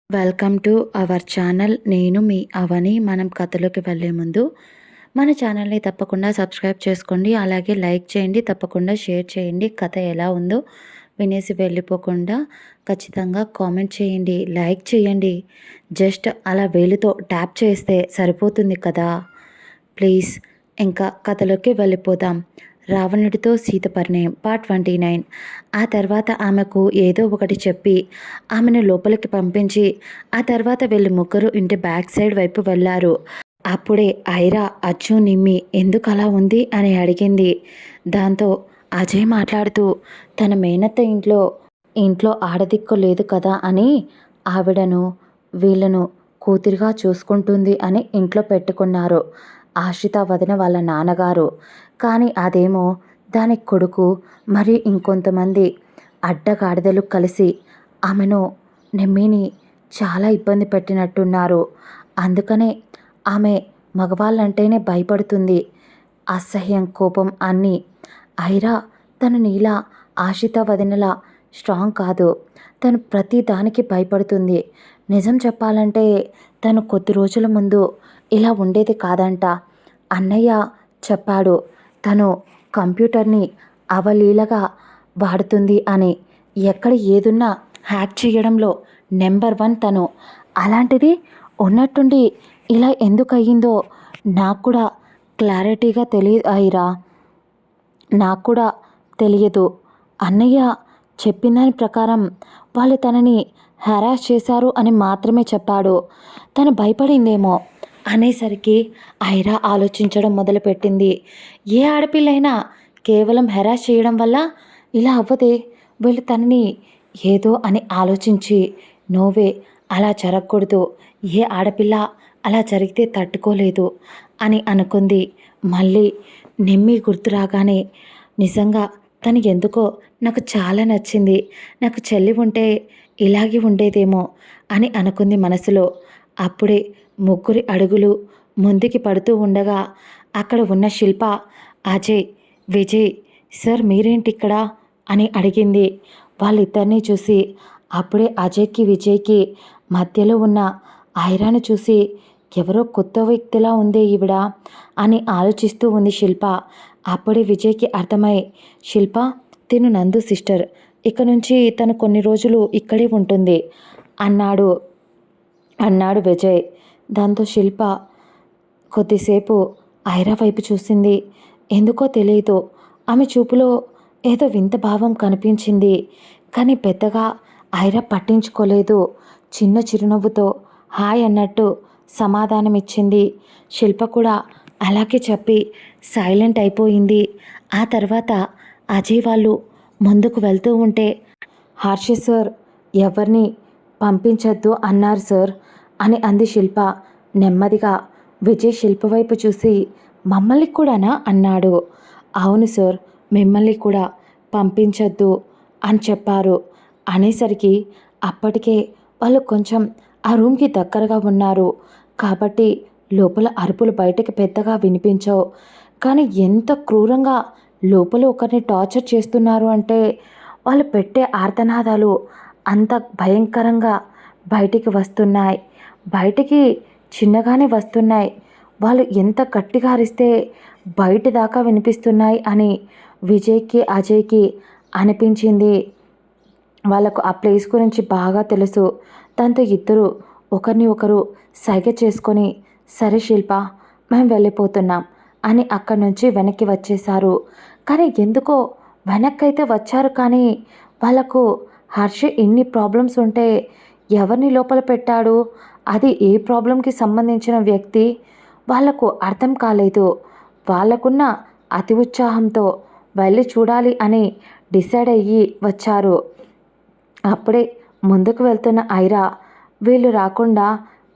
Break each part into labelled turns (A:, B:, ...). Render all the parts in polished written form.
A: Welcome to our channel. నేను మీ అవని. మనం కథలోకి వెళ్ళే ముందు మన ఛానల్ని తప్పకుండా సబ్స్క్రైబ్ చేసుకోండి. అలాగే లైక్ చేయండి, తప్పకుండా షేర్ చేయండి. కథ ఎలా ఉందో వినేసి వెళ్ళిపోకుండా ఖచ్చితంగా కామెంట్ చేయండి, లైక్ చేయండి. జస్ట్ అలా వేలుతో ట్యాప్ చేస్తే సరిపోతుంది కదా. ప్లీజ్ ఇంకా కథలోకి వెళ్ళిపోదాం. రావణుడితో సీత పరిణయం పార్ట్ 29. ఆ తర్వాత ఆమెకు ఏదో ఒకటి చెప్పి ఆమెను లోపలికి పంపించి ఆ తర్వాత వీళ్ళు ముగ్గురు ఇంటి బ్యాక్ సైడ్ వైపు వెళ్ళారు. అప్పుడే ఐరా అచ్చు నిమ్మి ఎందుకు అలా ఉంది అని అడిగింది. దాంతో అజయ్ మాట్లాడుతూ తన మేనత్త ఇంట్లో ఇంట్లో ఆడదిక్కు లేదు కదా అని ఆవిడను వీళ్ళను కూతురిగా చూసుకుంటుంది అని ఇంట్లో పెట్టుకున్నారు ఆశ్రిత వదిన వాళ్ళ నాన్నగారు. కానీ అదేమో దాని కొడుకు మరి ఇంకొంతమంది అడ్డగాడిదలు కలిసి ఆమెను నెమ్మిని చాలా ఇబ్బంది పెట్టినట్టున్నారు. అందుకనే ఆమె మగవాళ్ళంటేనే భయపడుతుంది. అసహ్యం, కోపం అన్నీ. ఐరా తను నీలా ఆశిత వదినలా స్ట్రాంగ్ కాదు. తను ప్రతి దానికి భయపడుతుంది. నిజం చెప్పాలంటే తను కొద్ది రోజుల ముందు ఇలా ఉండేది కాదంట. అన్నయ్య చెప్పాడు తను కంప్యూటర్ని అవలీలగా వాడుతుంది అని. ఎక్కడ ఏదున్నా హ్యాక్ చేయడంలో నెంబర్ 1 తను. అలాంటిది ఉన్నట్టుండి ఇలా ఎందుకు అయ్యిందో నాకు కూడా క్లారిటీగా తెలియదు ఐరా. నాకు కూడా తెలియదు. అన్నయ్య చెప్పిన దాని ప్రకారం వాళ్ళు తనని హెరాస్ చేశారు అని మాత్రమే చెప్పాడు. తను భయపడిందేమో అనేసరికి ఐరా ఆలోచించడం మొదలుపెట్టింది. ఏ ఆడపిల్లైనా కేవలం హెరాస్ చేయడం వల్ల ఇలా అవ్వదే. వీళ్ళు తనని ఏదో అని ఆలోచించి నోవే అలా జరగకూడదు, ఏ ఆడపిల్ల అలా జరిగితే తట్టుకోలేదు అని అనుకుంది. మళ్ళీ నిమ్మి గుర్తు రాగానే నిజంగా తను ఎందుకో నాకు చాలా నచ్చింది. నాకు చెల్లి ఉంటే ఇలాగే ఉండేదేమో అని అనుకుంది మనసులో. అప్పుడే ముగ్గురి అడుగులు ముందుకి పడుతూ ఉండగా అక్కడ ఉన్న శిల్ప అజయ్, విజయ్ సార్ మీరేంటి ఇక్కడ అని అడిగింది. వాళ్ళిద్దరినీ చూసి అప్పుడే అజయ్కి విజయ్కి మధ్యలో ఉన్న ఐరాను చూసి ఎవరో కొత్త వ్యక్తిలా ఉందే ఈవిడ అని ఆలోచిస్తూ ఉంది శిల్ప. అప్పుడే విజయ్కి అర్థమై శిల్ప తిను నందు సిస్టర్, ఇక నుంచి తను కొన్ని రోజులు ఇక్కడే ఉంటుంది అన్నాడు విజయ్. దాంతో శిల్ప కొద్దిసేపు ఐరా వైపు చూసింది. ఎందుకో తెలియదు ఆమె చూపులో ఏదో వింత భావం కనిపించింది. కానీ పెద్దగా ఐరా పట్టించుకోలేదు. చిన్న చిరునవ్వుతో హాయ్ అన్నట్టు సమాధానమిచ్చింది. శిల్ప కూడా అలాగే చెప్పి సైలెంట్ అయిపోయింది. ఆ తర్వాత అజయ్ వాళ్ళు ముందుకు వెళ్తూ ఉంటే హర్ష సార్ ఎవరిని పంపించొద్దు అన్నారు సార్ అని అంది శిల్ప నెమ్మదిగా. విజయ్ శిల్ప వైపు చూసి మమ్మల్ని కూడానా అన్నాడు. అవును సార్, మిమ్మల్ని కూడా పంపించొద్దు అని చెప్పారు అనేసరికి అప్పటికే వాళ్ళు కొంచెం ఆ రూమ్కి దగ్గరగా ఉన్నారు కాబట్టి లోపల అరుపులు బయటకు పెద్దగా వినిపించవు. కానీ ఎంత క్రూరంగా లోపల ఒకరిని టార్చర్ చేస్తున్నారు అంటే వాళ్ళు పెట్టే ఆర్తనాదాలు అంత భయంకరంగా బయటికి వస్తున్నాయి. బయటికి చిన్నగానే వస్తున్నాయి. వాళ్ళు ఎంత గట్టిగా అరిస్తే బయట దాకా వినిపిస్తున్నాయి అని విజయ్కి అజయ్కి అనిపించింది. వాళ్ళకు ఆ ప్లేస్ గురించి బాగా తెలుసు. దాంతో ఇద్దరు ఒకరిని ఒకరు సైగ చేసుకొని సరే శిల్ప మేము వెళ్ళిపోతున్నాం అని అక్కడి నుంచి వెనక్కి వచ్చేశారు. కానీ ఎందుకో వెనక్కైతే వచ్చారు కానీ వాళ్ళకు హర్ష ఇన్ని ప్రాబ్లమ్స్ ఉంటే ఎవరిని లోపల పెట్టాడు, అది ఏ ప్రాబ్లంకి సంబంధించిన వ్యక్తి వాళ్లకు అర్థం కాలేదు. వాళ్ళకున్న అతి ఉత్సాహంతో వెళ్ళి చూడాలి అని డిసైడ్ అయ్యి వచ్చారు. అప్పుడే ముందుకు వెళ్తున్న ఐరా వీళ్ళు రాకుండా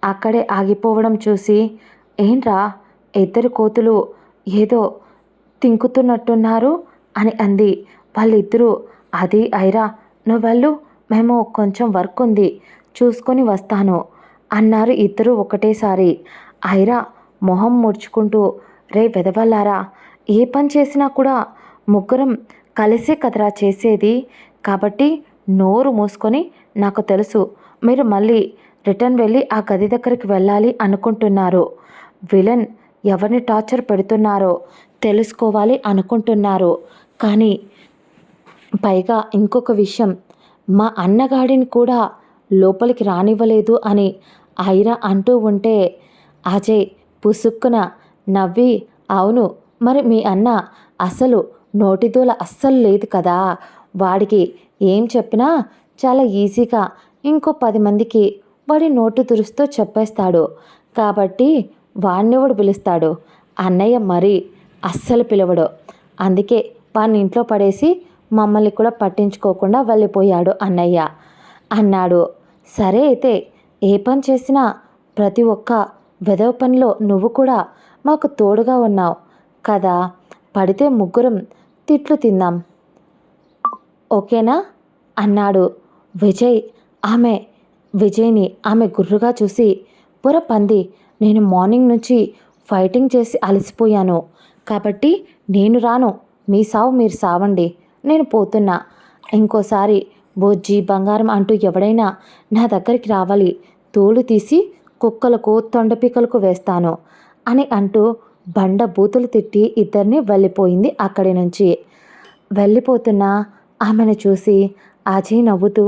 A: అక్కడే ఆగిపోవడం చూసి ఏంట్రా ఇద్దరు కోతులు ఏదో తింకుతున్నట్టున్నారు అని అంది. వాళ్ళిద్దరూ అది ఐరా నువ్వెళ్ళు, మేము కొంచెం వర్క్ ఉంది చూసుకొని వస్తాను అన్నారు ఇద్దరు ఒకటేసారి. ఐరా మొహం ముడుచుకుంటూ రే వెదవల్లారా, ఏ పని చేసినా కూడా ముగ్గురం కలిసే కదరా చేసేది, కాబట్టి నోరు మూసుకొని నాకు తెలుసు మీరు మళ్ళీ రిటర్న్ వెళ్ళి ఆ గది దగ్గరికి వెళ్ళాలి అనుకుంటున్నారు. విలన్ ఎవరిని టార్చర్ పెడుతున్నారో తెలుసుకోవాలి అనుకుంటున్నారు. కానీ పైగా ఇంకొక విషయం, మా అన్నగాడిని కూడా లోపలికి రానివ్వలేదు అని ఐరా అంటూ ఉంటే అజయ్ పుసుక్కున నవ్వి, అవును, మరి మీ అన్న అసలు నోటిదూల అస్సలు లేదు కదా, వాడికి ఏం చెప్పినా చాలా ఈజీగా ఇంకో 10 మందికి వాడి నోటి దురుస్తో చెప్పేస్తాడు. కాబట్టి వాడినెవడు పిలుస్తాడు, అన్నయ్య మరీ అస్సలు పిలవడు. అందుకే వాడిని ఇంట్లో పడేసి మమ్మల్ని కూడా పట్టించుకోకుండా వెళ్ళిపోయాడు అన్నయ్య అన్నాడు. సరే అయితే ఏ పని చేసినా ప్రతి ఒక్క వెధవ పనిలో నువ్వు కూడా మాకు తోడుగా ఉన్నావు కదా, పడితే ముగ్గురం తిట్లు తిందాం, ఓకేనా అన్నాడు. విజయ్ని ఆమె గుర్రుగా చూసి, పొర పంది, నేను మార్నింగ్ నుంచి ఫైటింగ్ చేసి అలసిపోయాను కాబట్టి నేను రాను, మీ సావు మీరు సావండి, నేను పోతున్నా. ఇంకోసారి బొజ్జి బంగారం అంటూ ఎవడైనా నా దగ్గరికి రావాలి, తోలు తీసి కుక్కలకు తొండపికలకు వేస్తాను అని అంటూ బండ బూతులు తిట్టి ఇద్దరిని వెళ్ళిపోయింది. అక్కడి నుంచి వెళ్ళిపోతున్న ఆమెను చూసి అజయ్ నవ్వుతూ,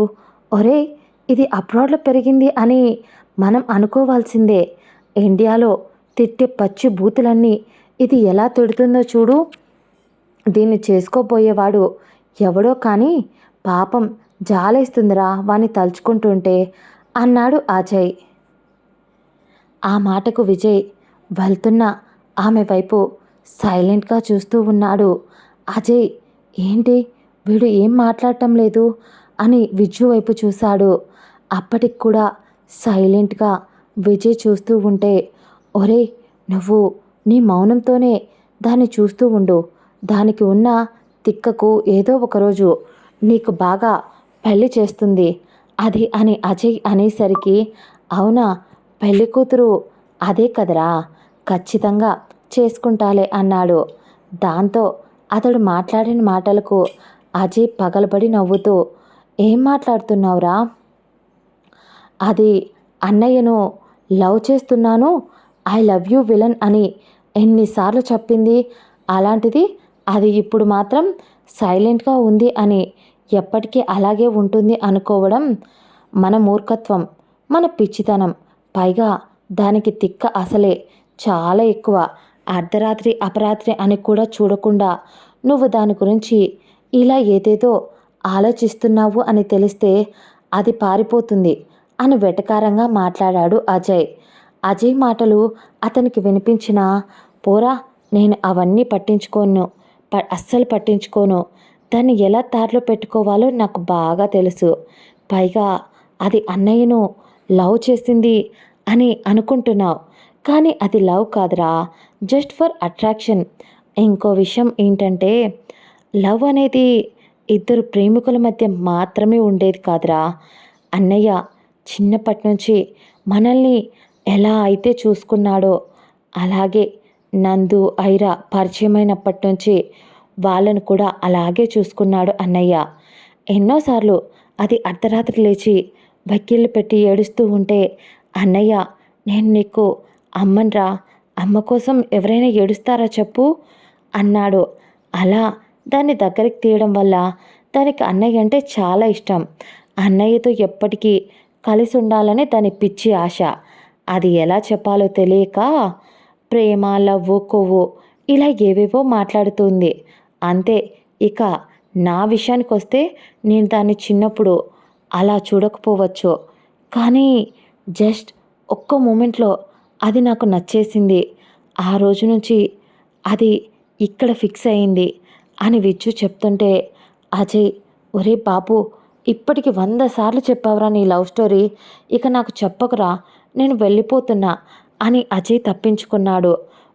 A: ఒరే, ఇది అబ్రాడ్లో పెరిగింది అని మనం అనుకోవాల్సిందే, ఇండియాలో తిట్టే పచ్చి బూతులన్నీ ఇది ఎలా తిడుతుందో చూడు, దీన్ని చేసుకోబోయేవాడు ఎవడో కానీ పాపం జాలేస్తుందిరా వాణ్ణి తలుచుకుంటుంటే అన్నాడు అజయ్. ఆ మాటకు విజయ్ వెళ్తున్న ఆమె వైపు సైలెంట్గా చూస్తూ ఉన్నాడు. అజయ్, ఏంటి వీడు ఏం మాట్లాడటం లేదు అని విజయ్ వైపు చూశాడు. అప్పటికి కూడా సైలెంట్గా విజయ్ చూస్తూ ఉంటే, ఒరే, నువ్వు నీ మౌనంతోనే దాన్ని చూస్తూ ఉండు, దానికి ఉన్న తిక్కకు ఏదో ఒకరోజు నీకు బాగా పెళ్లి చేస్తుంది అది అని అజయ్ అనేసరికి, అవునా, పెళ్లి కూతురు అదే కదరా, ఖచ్చితంగా చేసుకుంటాలే అన్నాడు. దాంతో అతడు మాట్లాడిన మాటలకు అజయ్ పగలబడి నవ్వుతూ, ఏం మాట్లాడుతున్నావురా, అది అన్నయ్యను లవ్ చేస్తున్నాను, ఐ లవ్ యూ విలన్ అని ఎన్నిసార్లు చెప్పింది, అలాంటిది అది ఇప్పుడు మాత్రం సైలెంట్గా ఉంది అని ఎప్పటికీ అలాగే ఉంటుంది అనుకోవడం మన మూర్ఖత్వం, మన పిచ్చితనం. పైగా దానికి తిక్క అసలే చాలా ఎక్కువ. అర్ధరాత్రి అపరాత్రి అని కూడా చూడకుండా నువ్వు దాని గురించి ఇలా ఏదేదో ఆలోచిస్తున్నావు అని తెలిస్తే అది పారిపోతుంది అని వెటకారంగా మాట్లాడాడు అజయ్. అజయ్ మాటలు అతనికి వినిపించినా, పోరా, నేను అవన్నీ అస్సలు పట్టించుకోను, దాన్ని ఎలా దారిలో పెట్టుకోవాలో నాకు బాగా తెలుసు. పైగా అది అన్నయ్యను లవ్ చేసింది అని అనుకుంటున్నావు, కానీ అది లవ్ కాదురా, జస్ట్ ఫర్ అట్రాక్షన్. ఇంకో విషయం ఏంటంటే, లవ్ అనేది ఇద్దరు ప్రేమికుల మధ్య మాత్రమే ఉండేది కాదురా. అన్నయ్య చిన్నప్పటి నుంచి మనల్ని ఎలా అయితే చూసుకున్నాడో అలాగే నందు ఐరా పరిచయమైనప్పటి నుంచి వాళ్ళను కూడా అలాగే చూసుకున్నాడు అన్నయ్య. ఎన్నోసార్లు అది అర్ధరాత్రి లేచి వకీళ్ళు పెట్టి ఏడుస్తూ ఉంటే, అన్నయ్య, నేను నీకు అమ్మన్రా, అమ్మ కోసం ఎవరైనా ఏడుస్తారా చెప్పు అన్నాడు. అలా దాన్ని దగ్గరికి తీయడం వల్ల దానికి అన్నయ్య అంటే చాలా ఇష్టం. అన్నయ్యతో ఎప్పటికీ కలిసి ఉండాలని దాని పిచ్చి ఆశ. అది ఎలా చెప్పాలో తెలియక ప్రేమ, లవ్వు, కొవ్వు ఇలా ఏవేవో మాట్లాడుతుంది అంతే. ఇక నా విషయానికి వస్తే, నేను దాన్ని చిన్నప్పుడు అలా చూడకపోవచ్చు, కానీ జస్ట్ ఒక్క మూమెంట్లో అది నాకు నచ్చేసింది. ఆ రోజు నుంచి అది ఇక్కడ ఫిక్స్ అయింది అని విజ్జు చెప్తుంటే అజయ్, ఒరే బాబు, ఇప్పటికి 100 సార్లు చెప్పావురా నీ లవ్ స్టోరీ, ఇక నాకు చెప్పకురా, నేను వెళ్ళిపోతున్నా అని అజయ్ తప్పించుకున్నాడు.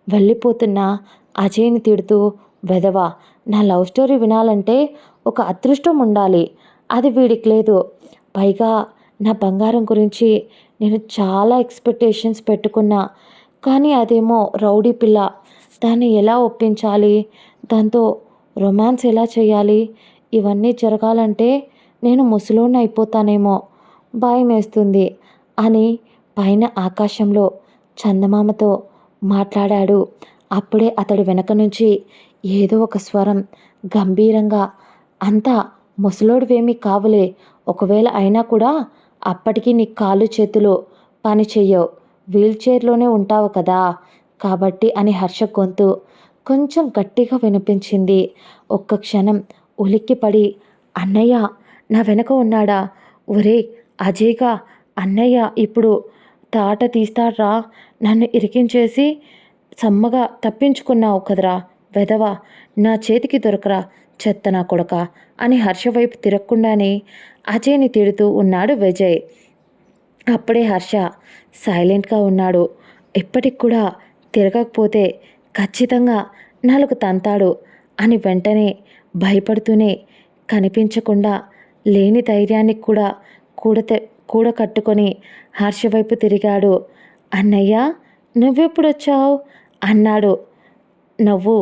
A: వెళ్ళిపోతున్న అజయ్ని తిడుతూ, వెధవా, నా లవ్ స్టోరీ వినాలంటే ఒక అదృష్టం ఉండాలి, అది వీడికి లేదు. పైగా నా బంగారం గురించి నేను చాలా ఎక్స్పెక్టేషన్స్ పెట్టుకున్నా, కానీ అదేమో రౌడీ పిల్ల, దాన్ని ఎలా ఒప్పించాలి, దాంతో రొమాన్స్ ఎలా చేయాలి, ఇవన్నీ జరగాలంటే నేను ముసలోడిని అయిపోతానేమో, భయం వేస్తుంది అని పైన ఆకాశంలో చందమామతో మాట్లాడాడు. అప్పుడే అతడి వెనక నుంచి ఏదో ఒక స్వరం గంభీరంగా, అంతా ముసలోడివేమీ కావులే, ఒకవేళ అయినా కూడా అప్పటికి నీ కాళ్ళు చేతులు పని చెయ్యవు, వీల్ చైర్లోనే ఉంటావు కదా కాబట్టి అని హర్ష గొంతు కొంచెం గట్టిగా వినిపించింది. ఒక్క క్షణం ఉలిక్కిపడి, అన్నయ్య నా వెనక ఉన్నాడా? ఒరే అజయ్గా, అన్నయ్య ఇప్పుడు తాట తీస్తాడ్రా, నన్ను ఇరికించేసి సమ్మగా తప్పించుకున్నావు కదరా వెధవ, నా చేతికి దొరకరా చెత్త నా కొడక అని హర్ష వైపు తిరగకుండానే అజయ్ని తిడుతూ ఉన్నాడు విజయ్. అప్పుడే హర్ష సైలెంట్గా ఉన్నాడు. ఇప్పటికి కూడా తిరగకపోతే ఖచ్చితంగా నాలుగు తంతాడు అని వెంటనే భయపడుతూనే కనిపించకుండా లేని ధైర్యాన్ని కూడా కూడకట్టుకొని హర్ష వైపు తిరిగాడు. అన్నయ్య నువ్వెప్పుడొచ్చావు అన్నాడు నవ్వు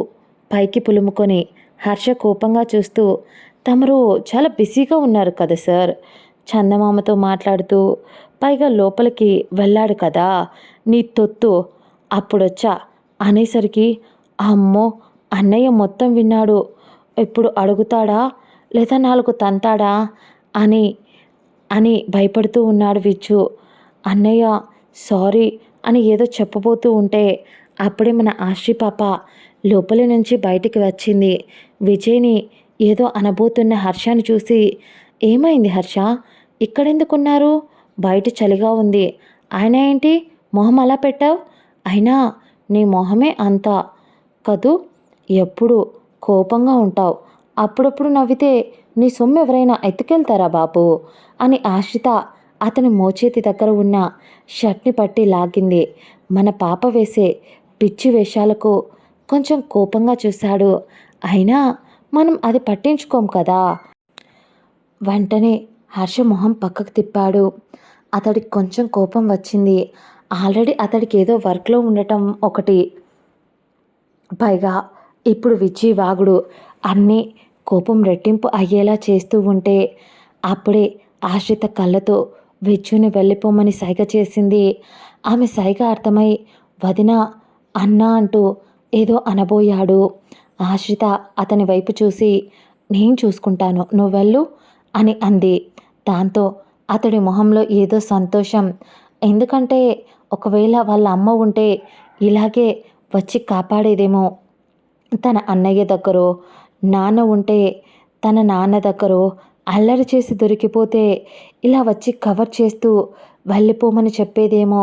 A: పైకి పులుముకొని. హర్ష కోపంగా చూస్తూ, తమరు చాలా బిజీగా ఉన్నారు కదా సార్, చందమామతో మాట్లాడుతూ, పైగా లోపలికి వెళ్ళాడు కదా నీ తొత్తు, అప్పుడొచ్చా అనేసరికి అమ్మో అన్నయ్య మొత్తం విన్నాడు, ఇప్పుడు అడుగుతాడా లేదా నాలుగు తంతాడా అని అని భయపడుతూ ఉన్నాడు విచ్చు. అన్నయ్య సారీ అని ఏదో చెప్పబోతూ ఉంటే అప్పుడే మన ఆశ్రీ పాప లోపలి నుంచి బయటికి వచ్చింది. విజయ్ని ఏదో అనబోతున్న హర్షని చూసి, ఏమైంది హర్ష, ఇక్కడెందుకున్నారు, బయట చలిగా ఉంది, ఆయన ఏంటి మొహం అలా పెట్టావు, అయినా నీ మొహమే అంత కదూ, ఎప్పుడు కోపంగా ఉంటావు, అప్పుడప్పుడు నవ్వితే నీ సొమ్ము ఎవరైనా ఎత్తుకెళ్తారా బాబు అని ఆశ్రిత అతని మోచేతి దగ్గర ఉన్న షర్ట్ని పట్టి లాగింది. మన పాప వేసే పిచ్చి వేషాలకు కొంచెం కోపంగా చూశాడు. అయినా మనం అది పట్టించుకోం కదా. వెంటనే హర్ష మొహం పక్కకు తిప్పాడు. అతడికి కొంచెం కోపం వచ్చింది. ఆల్రెడీ అతడికి ఏదో వర్క్లో ఉండటం ఒకటి, పైగా ఇప్పుడు విచ్చి వాగుడు అన్నీ కోపం రెట్టింపు అయ్యేలా చేస్తూ ఉంటే అప్పుడే ఆశ్రిత కళ్ళతో విచ్చుని వెళ్ళిపోమని సైగ చేసింది. ఆమె సైగ అర్థమై వదిన అన్నా అంటూ ఏదో అనబోయాడు. ఆశ్రిత అతని వైపు చూసి, నేను చూసుకుంటాను నువ్వెళ్ళు అని అంది. దాంతో అతడి మొహంలో ఏదో సంతోషం. ఎందుకంటే ఒకవేళ వాళ్ళ అమ్మ ఉంటే ఇలాగే వచ్చి కాపాడేదేమో, తన అన్నయ్య దగ్గరో నాన్న ఉంటే తన నాన్న దగ్గరో అల్లరి చేసి దొరికిపోతే ఇలా వచ్చి కవర్ చేస్తూ వెళ్ళిపోమని చెప్పేదేమో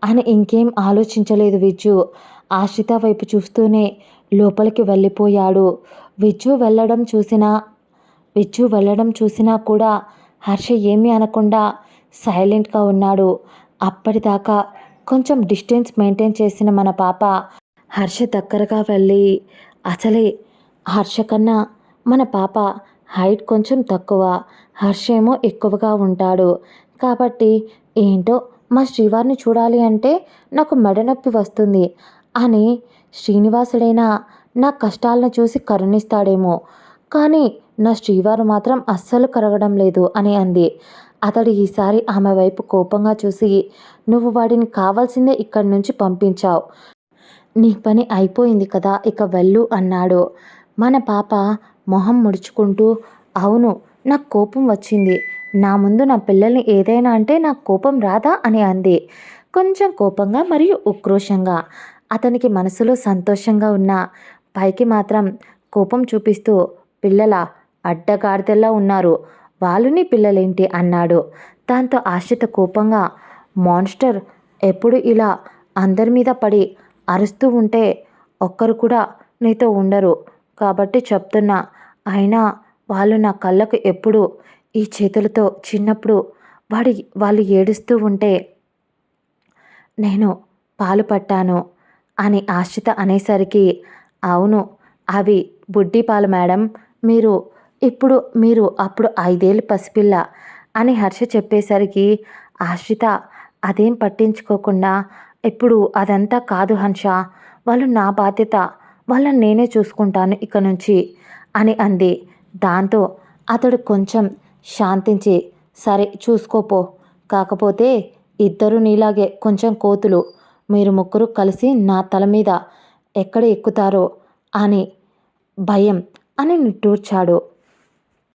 A: అని ఇంకేం ఆలోచించలేదు విజ్జు. ఆశ్రిత వైపు చూస్తూనే లోపలికి వెళ్ళిపోయాడు. విజ్జు వెళ్ళడం చూసినా కూడా హర్ష ఏమీ అనకుండా సైలెంట్గా ఉన్నాడు. అప్పటిదాకా కొంచెం డిస్టెన్స్ మెయింటైన్ చేసిన మన పాప హర్ష దగ్గరగా వెళ్ళి, అసలే హర్ష కన్నా మన పాప హైట్ కొంచెం తక్కువ, హర్ష ఏమో ఎక్కువగా ఉంటాడు కాబట్టి ఏంటో మా శ్రీవారిని చూడాలి అంటే నాకు మెడ నొప్పి వస్తుంది అని, శ్రీనివాసుడైనా నా కష్టాలను చూసి కరుణిస్తాడేమో కానీ నా శ్రీవారు మాత్రం అస్సలు కరగడం లేదు అని అంది. అతడు ఈసారి ఆమె వైపు కోపంగా చూసి, నువ్వు వాడిని కావాల్సిందే ఇక్కడి నుంచి పంపించావు, నీ పని అయిపోయింది కదా ఇక వెళ్ళు అన్నాడు. మన పాప మొహం ముడుచుకుంటూ, అవును నాకు కోపం వచ్చింది, నా ముందు నా పిల్లల్ని ఏదైనా అంటే నాకు కోపం రాదా అని అంది. కొంచెం కోపంగా మరియు ఉక్రోషంగా. అతనికి మనసులో సంతోషంగా ఉన్న పైకి మాత్రం కోపం చూపిస్తూ, పిల్లల అడ్డగాడిదెల్లా ఉన్నారు, వాళ్ళు నీ పిల్లలేంటి అన్నాడు. దాంతో ఆశ్రిత కోపంగా, మాన్స్టర్ ఎప్పుడు ఇలా అందరి మీద పడి అరుస్తూ ఉంటే ఒక్కరు కూడా నీతో ఉండరు కాబట్టి చెప్తున్నా, అయినా వాళ్ళు నా కళ్ళకు ఎప్పుడు ఈ చేతులతో చిన్నప్పుడు వాళ్ళు ఏడుస్తూ ఉంటే నేను పాలు పట్టాను అని ఆశ్రిత అనేసరికి, అవును అవి బుడ్డి పాలు మేడం, మీరు అప్పుడు 5 ఏళ్ళు పసిపిల్ల అని హర్ష చెప్పేసరికి ఆశ్రిత అదేం పట్టించుకోకుండా, ఇప్పుడు అదంతా కాదు హంష, వాళ్ళు నా బాధ్యత, వాళ్ళని నేనే చూసుకుంటాను ఇక నుంచి అని అంది. దాంతో అతడు కొంచెం శాంతించి, సరే చూసుకోపో, కాకపోతే ఇద్దరు నీలాగే కొంచెం కోతులు. మీరు ముగ్గురు కలిసి నా తల మీద ఎక్కడ ఎక్కుతారో అని భయం అని నిట్టూర్చాడు.